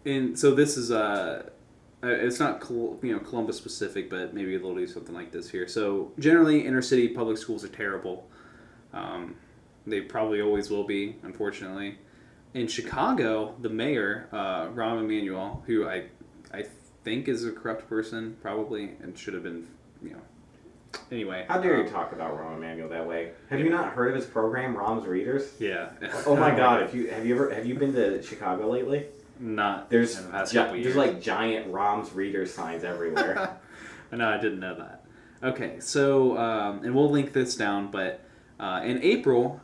this is it's not Columbus specific, but maybe we'll do something like this here. So generally, inner city public schools are terrible. They probably always will be, unfortunately. In Chicago, the mayor, Rahm Emanuel, who I think is a corrupt person, probably, and should have been, Anyway. How dare you talk about Rahm Emanuel that way? Have you not heard of his program, Rahm's Readers? Yeah. Oh my God! Have you been to Chicago lately? Not. There's like giant Rahm's Readers signs everywhere. No, I didn't know that. Okay, so and we'll link this down, but in April,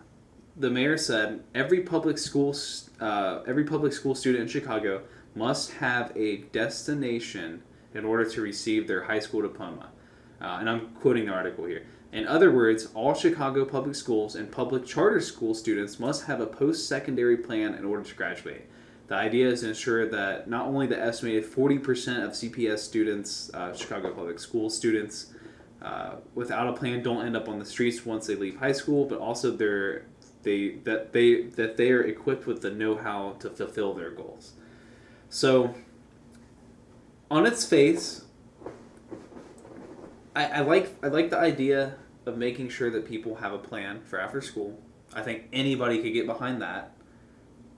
the mayor said every public school student in Chicago must have a destination in order to receive their high school diploma. And I'm quoting the article here. In other words, all Chicago public schools and public charter school students must have a post-secondary plan in order to graduate. The idea is to ensure that not only the estimated 40% of CPS students, Chicago public school students, without a plan don't end up on the streets once they leave high school, but also that they are equipped with the know-how to fulfill their goals. So, on its face, I like the idea of making sure that people have a plan for after school. I think anybody could get behind that.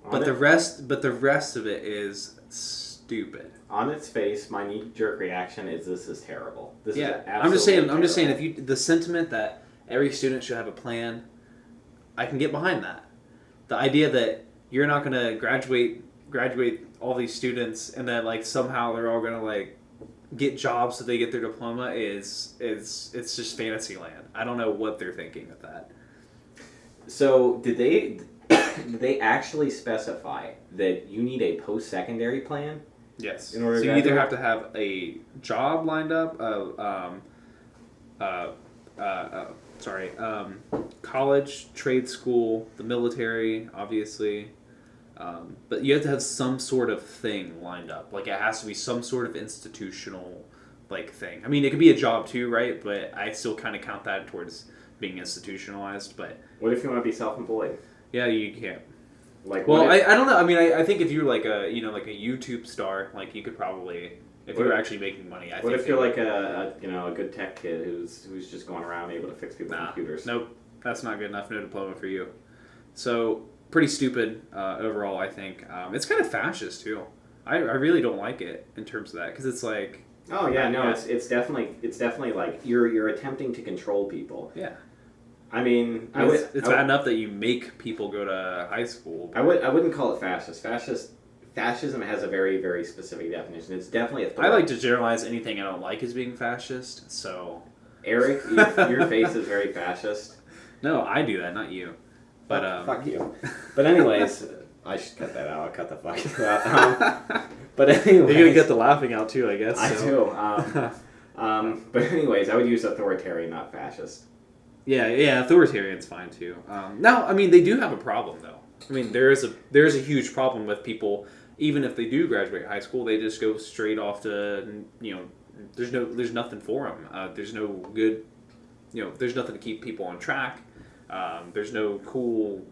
But the rest of it is stupid. On its face, my knee-jerk reaction is this is terrible. This is absolutely I'm just saying if the sentiment that every student should have a plan, I can get behind that. The idea that you're not going to graduate all these students and then like somehow they're all going to like get jobs so they get their diploma is it's just fantasy land. I don't know what they're thinking with that. So did they actually specify that you need a post-secondary plan? Yes. In order so to you either graduate? have to have a job lined up, college, trade school, the military, obviously. But you have to have some sort of thing lined up. Like it has to be some sort of institutional like thing. I mean, it could be a job too, right? But I still kind of count that towards being institutionalized. But What if you want to be self-employed? yeah, you can't. Like, Well, I don't know. I mean, I think if you're like a like a YouTube star, like you could probably if you were actually making money. What if you're like a good tech kid who's just going around able to fix people's computers? Nope, that's not good enough. No diploma for you. So pretty stupid overall. I think it's kind of fascist too. I really don't like it in terms of that because it's like. Oh yeah, no, it's definitely like you're attempting to control people. Yeah. I mean, it's bad enough that you make people go to high school. I wouldn't call it fascist. Fascism has a very, very specific definition. It's definitely a threat. I like to generalize anything I don't like as being fascist. So, Eric, your face is very fascist. No, I do that, not you. But fuck you. But anyways, I should cut that out. I'll cut the fuck out. But anyways, you're gonna get the laughing out too, I guess. I do. But anyways, I would use authoritarian, not fascist. Yeah, authoritarian's fine too. Now, I mean, they do have a problem though. I mean, there's a huge problem with people. Even if they do graduate high school, they just go straight off to there's nothing for them. There's no good, there's nothing to keep people on track. There's no cool,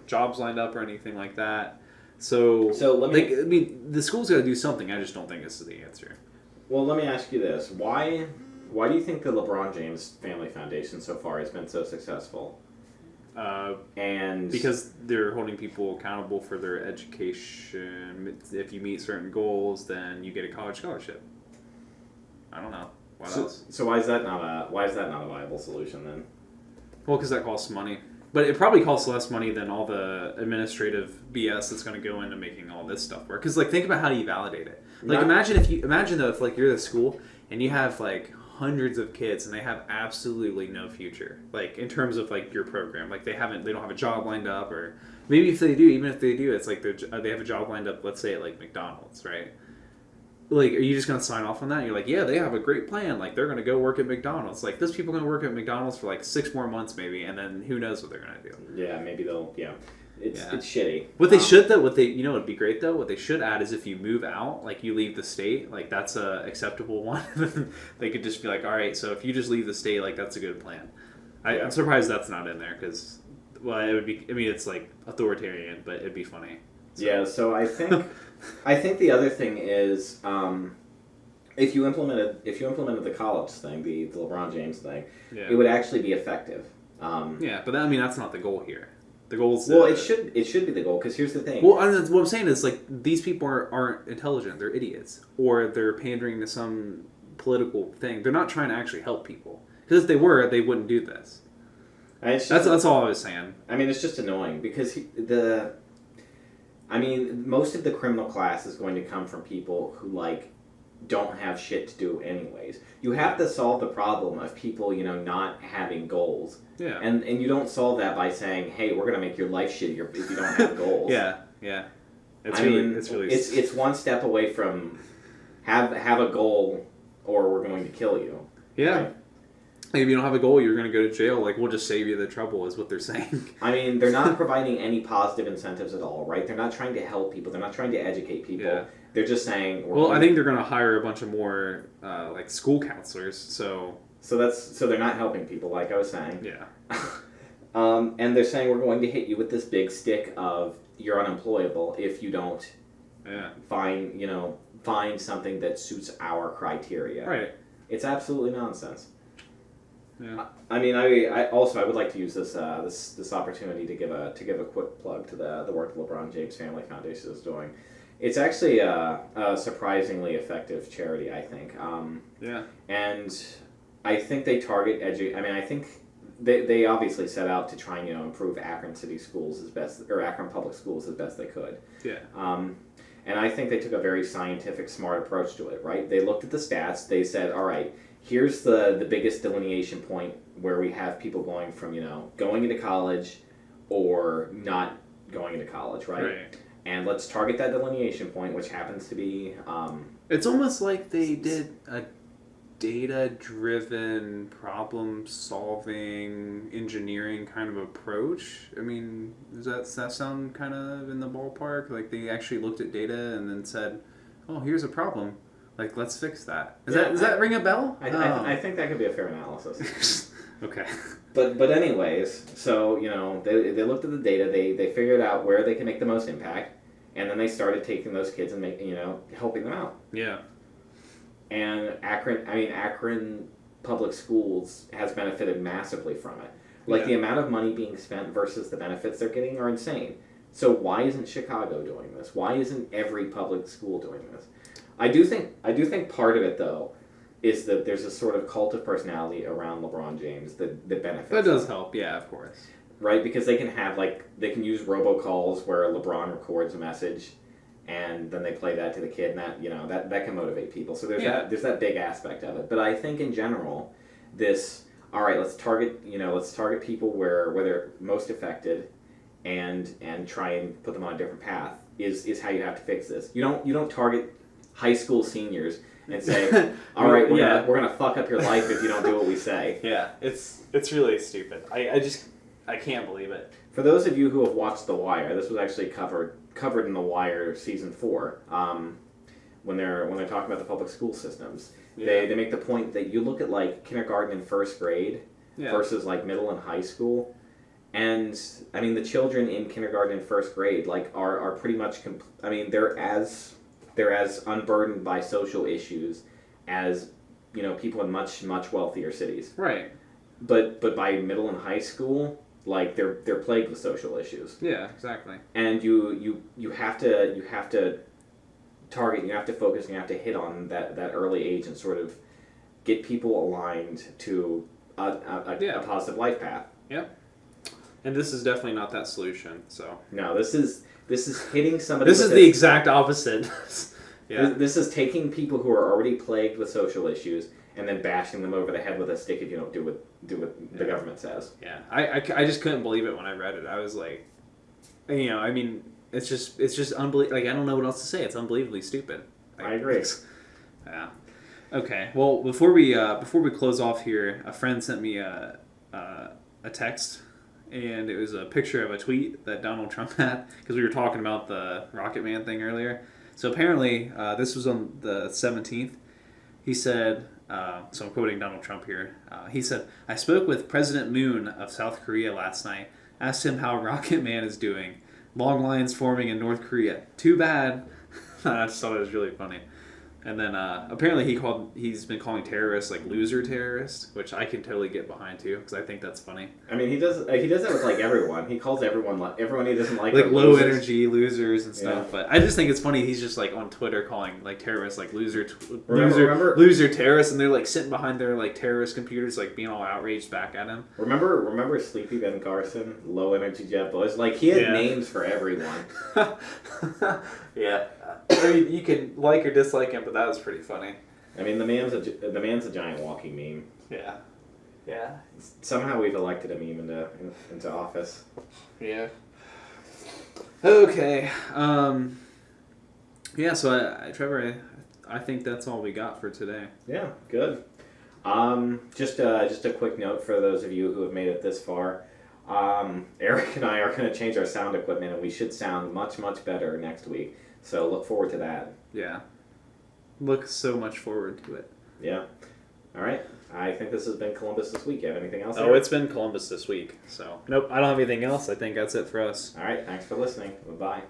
jobs lined up or anything like that. So let me. I mean, the school's got to do something. I just don't think this is the answer. Well, let me ask you this: Why do you think the LeBron James Family Foundation so far has been so successful? And because they're holding people accountable for their education. If you meet certain goals, then you get a college scholarship. I don't know. What else? So why is that not a viable solution then? Well, because that costs money. But it probably costs less money than all the administrative BS that's going to go into making all this stuff work. Because think about how you validate it. Imagine though if you're the school and you have hundreds of kids and they have absolutely no future, in terms of your program, they don't have a job lined up, or maybe if they do, even if they do, it's they have a job lined up, let's say at McDonald's, right? Are you just going to sign off on that? You're yeah, they have a great plan. They're going to go work at McDonald's. Those people are going to work at McDonald's for 6 more months maybe, and then who knows what they're going to do. Yeah, maybe they'll, It's shitty. What they should though, it'd be great though. What they should add is if you move out, you leave the state, that's a acceptable one. They could just be all right. So if you just leave the state, that's a good plan. I'm surprised that's not in there because, it would be. I mean, it's authoritarian, but it'd be funny. So. Yeah. So I think the other thing is, if you implemented the college thing, the LeBron James thing, it would actually be effective. Yeah, but that's not the goal here. The goal's it should be the goal because here's the thing. Well, what I'm saying is these people aren't intelligent. They're idiots, or they're pandering to some political thing. They're not trying to actually help people. Because if they were, they wouldn't do this. That's all I was saying. I mean, it's just annoying because most of the criminal class is going to come from people who don't have shit to do anyways. You have to solve the problem of people, not having goals. Yeah. And you don't solve that by saying, "Hey, we're gonna make your life shittier if you don't have goals." Yeah. It's one step away from have a goal or we're going to kill you. Yeah. Right? If you don't have a goal, you're going to go to jail. We'll just save you the trouble, is what they're saying. I mean, they're not providing any positive incentives at all, right? They're not trying to help people. They're not trying to educate people. Yeah. They're just saying... I think they're going to hire a bunch of more, school counselors, so... So they're not helping people, like I was saying. Yeah. And they're saying we're going to hit you with this big stick of you're unemployable if you don't find something that suits our criteria. Right. It's absolutely nonsense. Yeah. I mean, I also I would like to use this opportunity to give a quick plug to the work the LeBron James Family Foundation is doing. It's actually a surprisingly effective charity, I think. Yeah. And I think they target I mean, I think they obviously set out to try and improve Akron City schools as best, or Akron public schools as best they could. Yeah. And I think they took a very scientific, smart approach to it. Right? They looked at the stats. They said, all right, here's the biggest delineation point where we have people going from going into college or not going into college. Right. And let's target that delineation point, which happens to be... it's almost like they did a data-driven, problem-solving, engineering kind of approach. I mean, does that sound kind of in the ballpark? Like they actually looked at data and then said, oh, here's a problem. Like, let's fix that. Does that ring a bell? I think that could be a fair analysis. Okay. But anyways, so, they looked at the data, they figured out where they can make the most impact, and then they started taking those kids and helping them out. Yeah. And Akron Public Schools has benefited massively from it. Like, the amount of money being spent versus the benefits they're getting are insane. So why isn't Chicago doing this? Why isn't every public school doing this? I do think part of it, though, is that there's a sort of cult of personality around LeBron James that benefits. That does help, yeah, of course. Right? Because they can use robocalls where LeBron records a message and then they play that to the kid, and that can motivate people. So there's that big aspect of it. But I think in general, all right, let's target people where they're most affected and try and put them on a different path is how you have to fix this. You don't target high school seniors and say, all right, we're gonna fuck up your life if you don't do what we say. Yeah, it's really stupid. I can't believe it. For those of you who have watched The Wire, this was actually covered in The Wire season 4. When they're talking about the public school systems, they make the point that you look at like kindergarten and first grade versus like middle and high school, and I mean the children in kindergarten and first grade like are pretty much they're as unburdened by social issues as people in much wealthier cities. Right. But by middle and high school, like they're plagued with social issues. Yeah, exactly. And you have to target, you have to focus, and you have to hit on that early age and sort of get people aligned to a positive life path. Yep. And this is definitely not that solution. So no, this is hitting somebody. This is the exact opposite. Yeah. This is taking people who are already plagued with social issues and then bashing them over the head with a stick if you don't do what the government says. Yeah, I just couldn't believe it when I read it. I was like, it's just unbelievable. Like, I don't know what else to say. It's unbelievably stupid. Like, I agree. Yeah. Okay. Well, before we close off here, a friend sent me a text, and it was a picture of a tweet that Donald Trump had because we were talking about the Rocket Man thing earlier. So apparently, this was on the 17th. He said, so I'm quoting Donald Trump here. He said, "I spoke with President Moon of South Korea last night. Asked him how Rocket Man is doing. Long lines forming in North Korea. Too bad." I just thought it was really funny. And then apparently he's been calling terrorists like loser terrorists, which I can totally get behind too because I think that's funny. I mean, he does that with like everyone. He calls everyone he doesn't like low energy losers and stuff. Yeah. But I just think it's funny. He's just like on Twitter calling like terrorists like loser terrorists, and they're like sitting behind their like terrorist computers, like being all outraged back at him. Remember Sleepy Ben Carson, low energy Jeb Bush? Like he had names for everyone. Yeah. I mean, you can like or dislike him, but that was pretty funny. I mean, the man's a giant walking meme. Yeah. Yeah. Somehow we've elected a meme into office. Yeah. Okay. Yeah. So, Trevor, I think that's all we got for today. Yeah. Good. Just a quick note for those of you who have made it this far. Eric and I are going to change our sound equipment, and we should sound much better next week. So look forward to that. Yeah. Look so much forward to it. Yeah. All right. I think this has been Columbus This Week. You have anything else? Oh, it's been Columbus This Week. So, nope, I don't have anything else. I think that's it for us. All right. Thanks for listening. Bye-bye.